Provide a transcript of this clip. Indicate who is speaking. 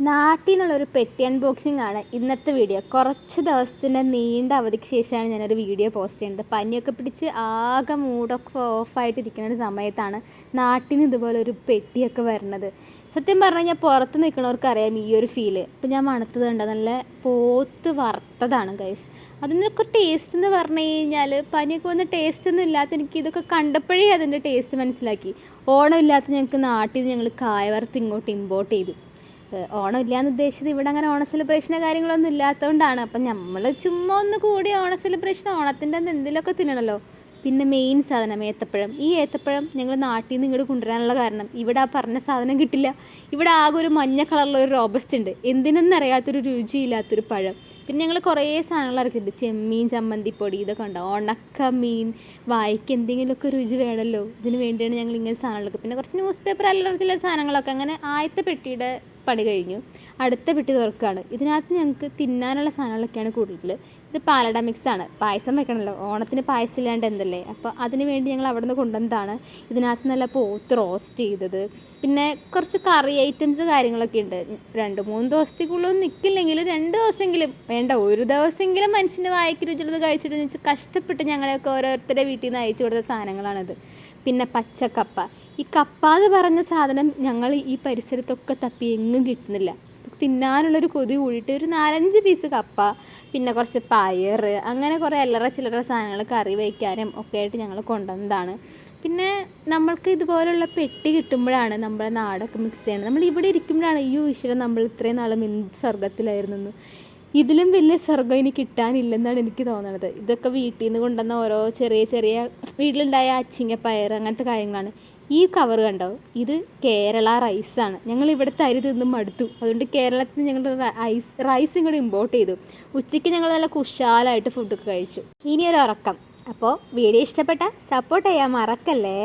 Speaker 1: നാട്ടിൽ നിന്നുള്ളൊരു പെട്ടി അൺബോക്സിംഗ് ആണ് ഇന്നത്തെ വീഡിയോ. കുറച്ച് ദിവസത്തിൻ്റെ നീണ്ട അവധിക്ക് ശേഷമാണ് ഞാനൊരു വീഡിയോ പോസ്റ്റ് ചെയ്യുന്നത്. പനിയൊക്കെ പിടിച്ച് ആകെ മൂഡൊക്കെ ഓഫായിട്ടിരിക്കുന്ന ഒരു സമയത്താണ് നാട്ടിൽ നിന്ന് ഇതുപോലെ ഒരു പെട്ടിയൊക്കെ വരുന്നത്. സത്യം പറഞ്ഞു കഴിഞ്ഞാൽ പുറത്ത് നിൽക്കുന്നവർക്ക് അറിയാം ഈ ഒരു ഫീല്. ഇപ്പം ഞാൻ മണത്തത് കണ്ടോ, നല്ല പോത്ത് വറുത്തതാണ് ഗൈസ്. അതിനൊക്കെ ടേസ്റ്റ് എന്ന് പറഞ്ഞു കഴിഞ്ഞാൽ പനിയൊക്കെ വന്ന് ടേസ്റ്റ് ഒന്നും ഇല്ലാത്ത എനിക്ക് ഇതൊക്കെ കണ്ടപ്പോഴേ അതിൻ്റെ ടേസ്റ്റ് മനസ്സിലാക്കി. ഓണം ഇല്ലാത്ത ഞങ്ങൾക്ക് നാട്ടിൽ നിന്ന് ഞങ്ങൾ കായ വറുത്ത് ഇങ്ങോട്ട് ഇമ്പോർട്ട് ചെയ്തു. ഓണം ഇല്ലയെന്ന് ഉദ്ദേശിച്ചത് ഇവിടെ അങ്ങനെ ഓണ സെലിബ്രേഷനോ കാര്യങ്ങളൊന്നും ഇല്ലാത്തതുകൊണ്ടാണ്. അപ്പം നമ്മൾ ചുമ്മാ ഒന്ന് കൂടി ഓണ സെലിബ്രേഷൻ ഓണത്തിൻ്റെ അന്ന് എന്തെങ്കിലുമൊക്കെ തിന്നണമല്ലോ. പിന്നെ മെയിൻ സാധനം ഏത്തപ്പഴം. ഈ ഏത്തപ്പഴം ഞങ്ങൾ നാട്ടിൽ നിന്ന് ഇങ്ങോട്ട് കൊണ്ടുവരാനുള്ള കാരണം ഇവിടെ ആ പറഞ്ഞ സാധനം കിട്ടില്ല. ഇവിടെ ആകെ ഒരു മഞ്ഞ കളറുള്ള ഒരു റോബസ്റ്റ് ഉണ്ട്, എന്തിനെന്നറിയാത്തൊരു രുചിയില്ലാത്തൊരു പഴം. പിന്നെ ഞങ്ങൾ കുറേ സാധനങ്ങൾ ഇറക്കിയിട്ടുണ്ട്, ചെമ്മീൻ ചമ്മന്തിപ്പൊടി ഇതൊക്കെ ഉണ്ടാവും, ഉണക്ക മീൻ, വായിക്ക് എന്തെങ്കിലുമൊക്കെ രുചി വേണമല്ലോ, ഇതിന് വേണ്ടിയാണ് ഞങ്ങൾ ഇങ്ങനെ സാധനങ്ങളൊക്കെ. പിന്നെ കുറച്ച് ന്യൂസ് പേപ്പർ അല്ലറത്തിലെ സാധനങ്ങളൊക്കെ. അങ്ങനെ ആദ്യത്തെ പെട്ടിയുടെ പണി കഴിഞ്ഞു, അടുത്ത പെട്ടി തുറക്കുകയാണ്. ഇതിനകത്ത് ഞങ്ങൾക്ക് തിന്നാനുള്ള സാധനങ്ങളൊക്കെയാണ് കൂടുതൽ. ഇത് പാലട മിക്സാണ്, പായസം വെക്കണമല്ലോ, ഓണത്തിന് പായസം ഇല്ലാണ്ട് എന്തല്ലേ. അപ്പോൾ അതിന് വേണ്ടി ഞങ്ങൾ അവിടെ നിന്ന് കൊണ്ടുവന്നതാണ്. ഇതിനകത്ത് നല്ല പോത്ത് റോസ്റ്റ് ചെയ്തത്, പിന്നെ കുറച്ച് കറി ഐറ്റംസ് കാര്യങ്ങളൊക്കെ ഉണ്ട്. 2-3 ദിവസത്തേക്കുള്ളിൽ നിൽക്കില്ലെങ്കിൽ 2 ദിവസമെങ്കിലും വേണ്ട, ഒരു ദിവസമെങ്കിലും മനുഷ്യൻ്റെ വായിക്ക് രുചിയുള്ളത് കഴിച്ചിട്ടെന്ന് വെച്ചാൽ കഷ്ടപ്പെട്ട് ഞങ്ങളെയൊക്കെ ഓരോരുത്തരുടെ വീട്ടിൽ നിന്ന് അയച്ചു കൊടുത്ത സാധനങ്ങളാണിത്. പിന്നെ പച്ചക്കപ്പ. ഈ കപ്പ എന്ന് പറഞ്ഞ സാധനം ഞങ്ങൾ ഈ പരിസരത്തൊക്കെ തപ്പി എങ്ങും കിട്ടുന്നില്ല. തിന്നാനുള്ളൊരു കൊതി കൂടിയിട്ട് ഒരു 4-5 പീസ് കപ്പ, പിന്നെ കുറച്ച് പയർ, അങ്ങനെ കുറേ അല്ലറ ചില്ലറ സാധനങ്ങൾ കറി വയ്ക്കാനും ഒക്കെ ആയിട്ട് ഞങ്ങൾ കൊണ്ടുവന്നതാണ്. പിന്നെ നമ്മൾക്ക് ഇതുപോലുള്ള പെട്ടി കിട്ടുമ്പോഴാണ് നമ്മുടെ നാടൊക്കെ മിക്സ് ചെയ്യണം. നമ്മൾ ഇവിടെ ഇരിക്കുമ്പോഴാണ് അയ്യോ ഈശ്വരൻ നമ്മൾ ഇത്രയും നാളും എന്ത് സ്വർഗത്തിലായിരുന്നു, ഇതിലും വലിയ സ്വർഗ്ഗം ഇനി കിട്ടാനില്ലെന്നാണ് എനിക്ക് തോന്നുന്നത്. ഇതൊക്കെ വീട്ടിൽ നിന്ന് കൊണ്ടുവന്ന ഓരോ ചെറിയ ചെറിയ വീട്ടിലുണ്ടായ അച്ചിങ്ങ പയർ അങ്ങനത്തെ കാര്യങ്ങളാണ്. ഈ കവർ കണ്ടോ, ഇത് കേരള റൈസാണ്. ഞങ്ങൾ ഇവിടുത്തെ അരി തിന്നും മടുത്തു, അതുകൊണ്ട് കേരളത്തിൽ നിന്ന് ഞങ്ങൾ റൈസ് ഇങ്ങോട്ട് ഇമ്പോർട്ട് ചെയ്തു. ഉച്ചയ്ക്ക് ഞങ്ങൾ നല്ല കുശാലായിട്ട് ഫുഡൊക്കെ കഴിച്ചു. ഇനിയൊരു ഉറക്കം. അപ്പോൾ വീഡിയോ ഇഷ്ടപ്പെട്ട സപ്പോർട്ട് ചെയ്യാൻ മറക്കല്ലേ.